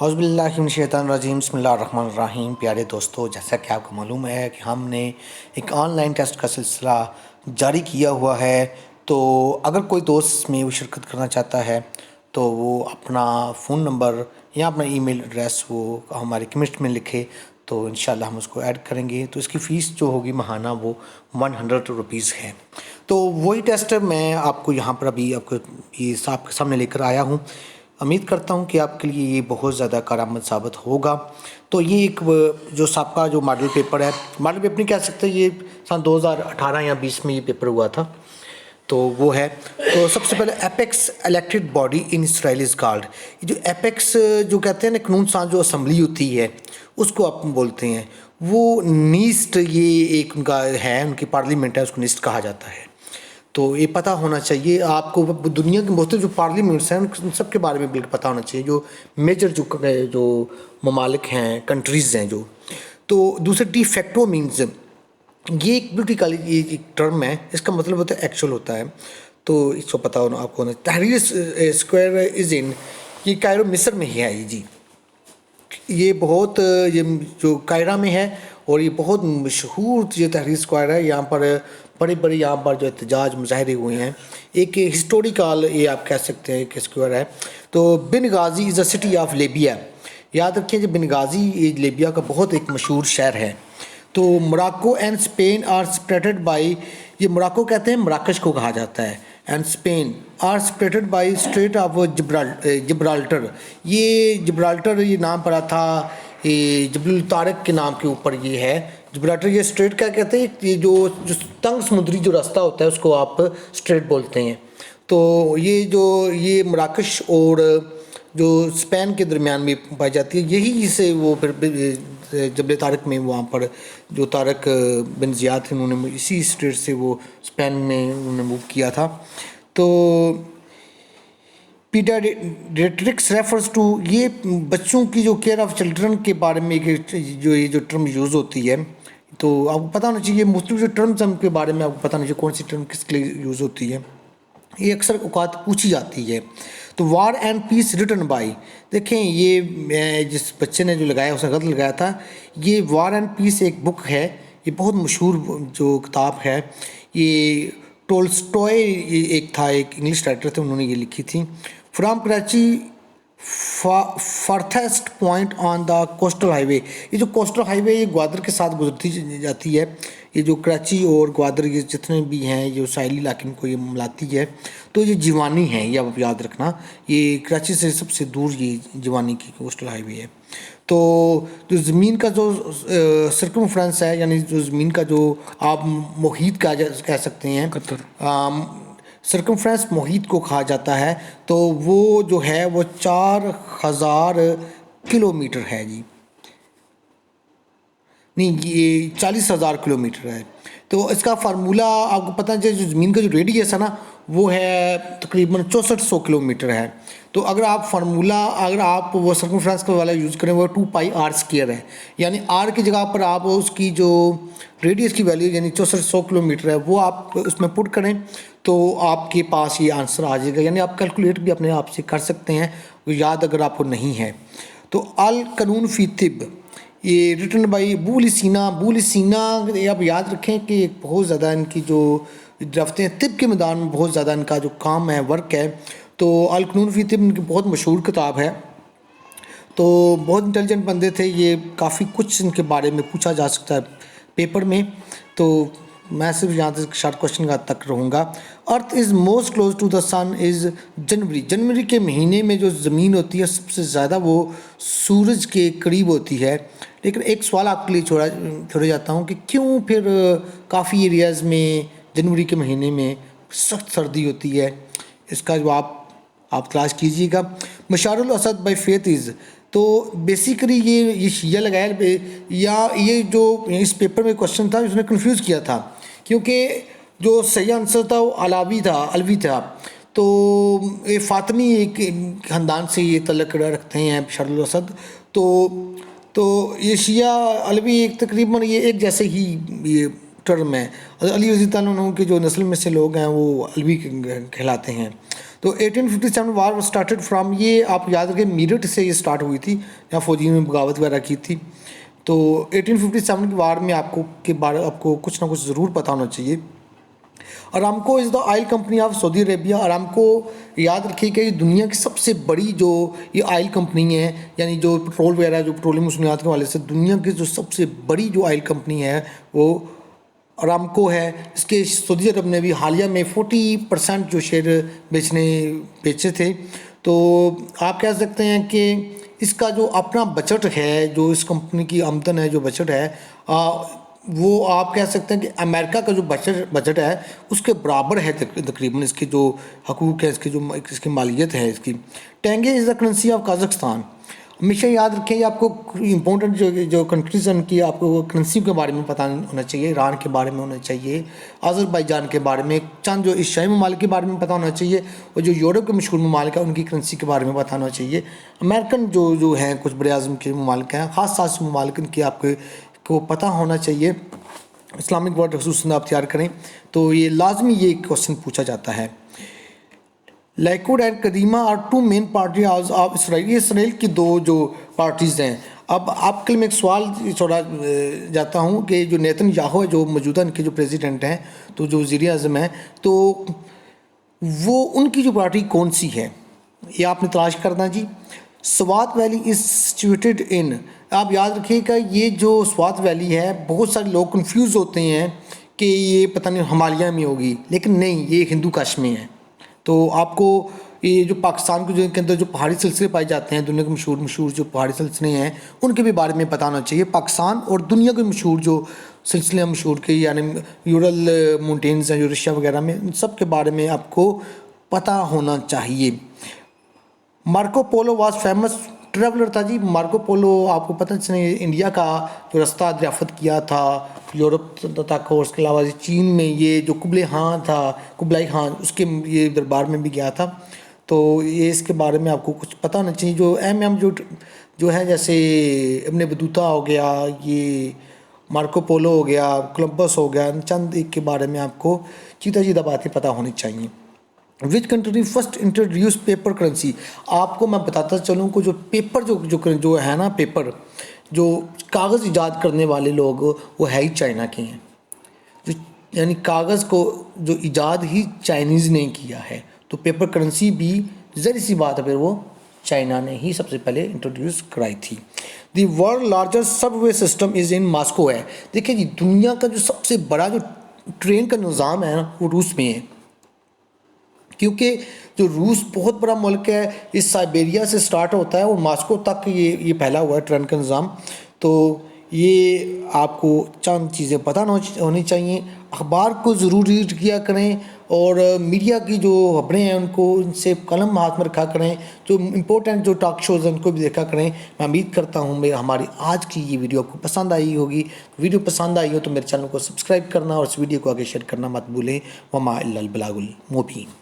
हौज़बिल्लाहिमिनश्शैतानिर्रजीम बिस्मिल्लाहिर्रहमानिर्रहीम। प्यारे दोस्तों, जैसा कि आपको मालूम है कि हमने एक ऑनलाइन टेस्ट का सिलसिला जारी किया हुआ है। तो अगर कोई दोस्त इसमें वो शिरकत करना चाहता है तो वो अपना फ़ोन नंबर या अपना ईमेल एड्रेस वो हमारे कमेंट में लिखे, तो इंशाल्लाह हम उसको ऐड करेंगे। तो इसकी फ़ीस जो होगी महाना वो 100 रुपीज़ है। तो वही टेस्ट मैं आपको यहाँ पर अभी आपको ये आपके सामने लेकर आया हूँ। उम्मीद करता हूँ कि आपके लिए ये बहुत ज़्यादा कारआमद साबित होगा। तो ये एक जो साबका जो मॉडल पेपर है, मॉडल पेपर नहीं कह सकते, ये सन 2018 या 20 में ये पेपर हुआ था, तो वो है। तो सबसे पहले apex elected body in Israel is called. ये जो एपेक्स जो कहते हैं ना, कानून साज जो असम्बली होती है उसको आप बोलते हैं, वो नीस्ट, ये एक उनका है, उनकी पार्लियामेंट है, उसको नीस्ट कहा जाता है। तो ये पता होना चाहिए आपको। दुनिया के बहुत जो पार्लियामेंट्स हैं उन सब के बारे में बिल्कुल पता होना चाहिए, जो मेजर जो ममालिक हैं, कंट्रीज़ हैं जो। तो दूसरा डी फैक्टो मीन्स, ये एक बिल्कुल एक टर्म है, इसका मतलब होता है एक्चुअल होता है। तो इसको पता होना आपको होना। तहरीर स्क्वायर इज़ इन, ये कायरो मिस्र में ही है ये जी। ये बहुत ये जो कायरा में है और ये बहुत मशहूर ये तहरीर स्क्वायर है। यहाँ पर बड़े बड़े यहाँ पर जो एहतजाज मुजाहरे हुए हैं, एक हिस्टोरिकल ये आप कह सकते हैं कि स्क्वायर है। तो Benghazi is a city of Libya. याद रखिए, जो बिन गाज़ी ये लीबिया का बहुत एक मशहूर शहर है। तो Morocco and Spain are separated by, ये मोरक्को कहते हैं, मराकश को कहा जाता है, and Spain are separated by strait of Gibraltar. ये जिब्राल्टर ये नाम पड़ा था, ये जबल तारक के नाम के ऊपर ये है जिब्राल्टर। ये स्ट्रेट क्या कहते हैं, ये जो तंग समुद्री जो रास्ता होता है उसको आप स्ट्रेट बोलते हैं। तो ये मराकश और जो स्पेन के दरमियान में पाई जाती है, यही से वो फिर जबल तारक में वहाँ पर जो तारक बिन ज़ियाद थे, उन्होंने इसी स्ट्रेट से वो स्पेन में उन्होंने मूव किया था। तो पीडियाट्रिक्स रेफर्स टू, ये बच्चों की जो केयर ऑफ चिल्ड्रन के बारे में जो ये जो टर्म यूज़ होती है, तो आपको पता होना चाहिए मुख्तलिफ जो टर्म्स हैं उनके बारे में आपको पता होना चाहिए कौन सी टर्म किसके लिए यूज़ होती है। ये अक्सर औकात पूछी जाती है। तो war and piece written by, देखें ये जिस बच्चे ने जो लगाया उसने गलत लगाया था। ये वार एंड पीस एक बुक है, ये बहुत मशहूर जो किताब है। ये टोल्स्टॉय एक था, एक इंग्लिश राइटर थे, उन्होंने ये लिखी थी। From Karachi farthest point on the coastal highway, ये जो कोस्टल हाईवे ये ग्वादर के साथ गुजरती जाती है। ये जो कराची और ग्वादर ये जितने भी हैं ये साहिली इलाके को ये मिलाती है। तो ये जीवानी है, ये आप याद रखना, ये कराची से सबसे दूर ये जीवानी की कोस्टल हाईवे है। तो जो ज़मीन का जो सर्कमफ्रेंस है, यानी जो ज़मीन का जो आप मुहीत कह सकते हैं, सर्कमफ्रेंस मुहीत को कहा जाता है। तो वो जो है वो 4000 किलोमीटर है जी, नहीं ये 40,000 किलोमीटर है। तो इसका फार्मूला आपको पता है, जो ज़मीन का जो रेडियस है ना वो है तकरीबन 6400 किलोमीटर है। तो अगर आप फार्मूला अगर आप वो सर्कमफ्रेंस का वाला यूज़ करें वो 2πr² है, यानी आर की जगह पर आप उसकी जो रेडियस की वैल्यू यानी 6400 किलोमीटर है वो आप उसमें पुट करें तो आपके पास ये आंसर आ जाएगा। यानी आप कैलकुलेट भी अपने आप से कर सकते हैं, याद अगर आपको नहीं है तो। अल कानून फ़ी तिब, ये रिटन बाई बूलिसीना। आप याद रखें कि बहुत ज़्यादा इनकी जो रफ्ते हैं तिब के मैदान में बहुत ज़्यादा इनका जो काम है, वर्क है। तो अल कानून फ़ी तिब इनकी बहुत मशहूर किताब है। तो बहुत इंटेलिजेंट बंदे थे ये, काफ़ी कुछ इनके बारे में पूछा जा सकता है पेपर में। तो मैं सिर्फ यहाँ तक शार्ट क्वेश्चन का तक रहूँगा। Earth is most close to the sun is जनवरी के महीने में जो ज़मीन होती है सबसे ज़्यादा वो सूरज के करीब होती है। लेकिन एक सवाल आपके लिए छोड़ जाता हूँ कि क्यों फिर काफ़ी एरियाज़ में जनवरी के महीने में सख्त सर्दी होती है, इसका जवाब आप तलाश कीजिएगा। मशारुल असद बाई फेथ इज़, तो बेसिकली ये शिया लगाया, या ये जो इस पेपर में क्वेश्चन था उसने कंफ्यूज किया था, क्योंकि जो सही आंसर था वो अलवी था। तो ये फ़ातिमी एक ख़ानदान से ये तल्लुक़ रखते हैं बशरुल असद। तो ये शिया अलवी एक तकरीबन ये एक जैसे ही ये टर्म है। अली रज़ी अल्लाह अन्हु के जो नस्ल में से लोग हैं वो अलवी कहलाते हैं। तो 1857 वार स्टार्टेड फ्राम, ये आप याद रखें मीरठ से ये स्टार्ट हुई थी, यहाँ फौजियों ने बगावत वगैरह की थी। तो 1857 की वार में आपको कुछ ना कुछ ज़रूर पता होना चाहिए। Aramco is the oil company of Saudi Arabia. Aramco याद रखिएगा ये दुनिया की सबसे बड़ी जो ये ऑयल कंपनी है, यानी जो पेट्रोल वगैरह जो पेट्रोलियम मसनूआत के हवाले से दुनिया की जो सबसे बड़ी जो ऑयल कंपनी है वो अरामको है। इसके सऊदी अरब ने भी हालिया में 40% जो शेयर बेचे थे। तो आप कह सकते हैं कि इसका जो अपना बजट है, जो इस कंपनी की आमदन है, जो बजट है वो आप कह सकते हैं कि अमेरिका का जो बजट है उसके बराबर है तकरीबन। इसके जो हकूक़ है, इसकी मालियत है इसकी। टेंगे इज़ द करेंसी ऑफ काज़ाख्स्तान। हमेशा याद रखें ये आपको इम्पोर्टेंट जो कंट्रीज हैं उनकी आपको करेंसी के बारे में पता होना चाहिए। ईरान के बारे में होना चाहिए, अज़रबैजान के बारे में, चंद जो एशियाई ममालिक के बारे में पता होना चाहिए, और जो यूरोप के मशहूर ममालिक हैं उनकी करेंसी के बारे में पता होना चाहिए। अमेरिकन जो हैं कुछ बरआज़म के ममालिक हैं, ख़ास ममालिक की आपको पता होना चाहिए। इस्लामिक वर्ल्ड खसूसन आप तैयार करें तो ये लाजमी ये क्वेश्चन पूछा जाता है। Likud and Kadima are two main party of Israel. ये इसराइल की दो जो पार्टीज़ हैं। अब आपके लिए मैं एक सवाल छोड़ा जाता हूँ कि जो नेतन्याहू है, जो मौजूदा इनके जो प्रेसिडेंट हैं, तो जो वज़ीर-ए-आज़म हैं, तो वो उनकी जो पार्टी कौन सी है ये आपने तलाश करना जी। Swat valley is situated in, आप याद रखिएगा ये जो स्वात वैली है बहुत सारे लोग कंफ्यूज होते हैं कि ये पता नहीं हिमालय में होगी, लेकिन नहीं, ये हिंदू कश में है। तो आपको ये जो पाकिस्तान के अंदर जो पहाड़ी सिलसिले पाए जाते हैं, दुनिया के मशहूर जो पहाड़ी सिलसिले हैं उनके भी बारे में पता होना चाहिए। पाकिस्तान और दुनिया के मशहूर जो सिलसिले मशहूर के यानी यूरल माउंटेन्स हैं जो रशिया वगैरह में, उन सब के बारे में आपको पता होना चाहिए। Marco Polo was famous traveller था जी। मार्को पोलो आपको पता है इसने इंडिया का जो रास्ता दरियाफ़त किया था यूरोप तक, और उसके अलावा चीन में ये जो कुबलाई खान उसके ये दरबार में भी गया था। तो ये इसके बारे में आपको कुछ पता होना चाहिए। जो जो है जैसे इब्न बतूता हो गया, ये मार्को पोलो हो गया, कोलंबस हो गया, चंद एक के बारे में आपको सीधा बातें पता होनी चाहिए। Which country first introduce paper currency. आपको मैं बताता चलूँ को जो पेपर जो है ना, पेपर जो कागज़ ईजाद करने वाले लोग वो है ही चाइना के हैं। जो यानी कागज़ को जो ईजाद ही चाइनीज़ ने किया है, तो पेपर करेंसी भी ज़री सी बात है, फिर वो चाइना ने ही सबसे पहले इंट्रोड्यूस कराई थी। The world largest Subway system is in Moscow है। देखिए जी, दुनिया का जो सबसे बड़ा जो ट्रेन का निज़ाम है वो रूस में है, क्योंकि जो रूस बहुत बड़ा मुल्क है, इस साइबेरिया से स्टार्ट होता है और मॉस्को तक ये फैला हुआ है ट्रेन का निज़ाम। तो ये आपको चंद चीज़ें पता होनी चाहिए। अखबार को ज़रूर रीड किया करें, और मीडिया की जो खबरें हैं उनको उनसे कलम हाथ में रखा करें। जो इम्पोर्टेंट जो टॉक शोज़ हैं उनको भी देखा करें। मैं उम्मीद करता हूँ हमारी आज की ये वीडियो आपको पसंद आई होगी। वीडियो पसंद आई हो तो मेरे चैनल को सब्सक्राइब करना और इस वीडियो को आगे शेयर करना मत भूलें। वमा इल्लल बलागुल मुबीन।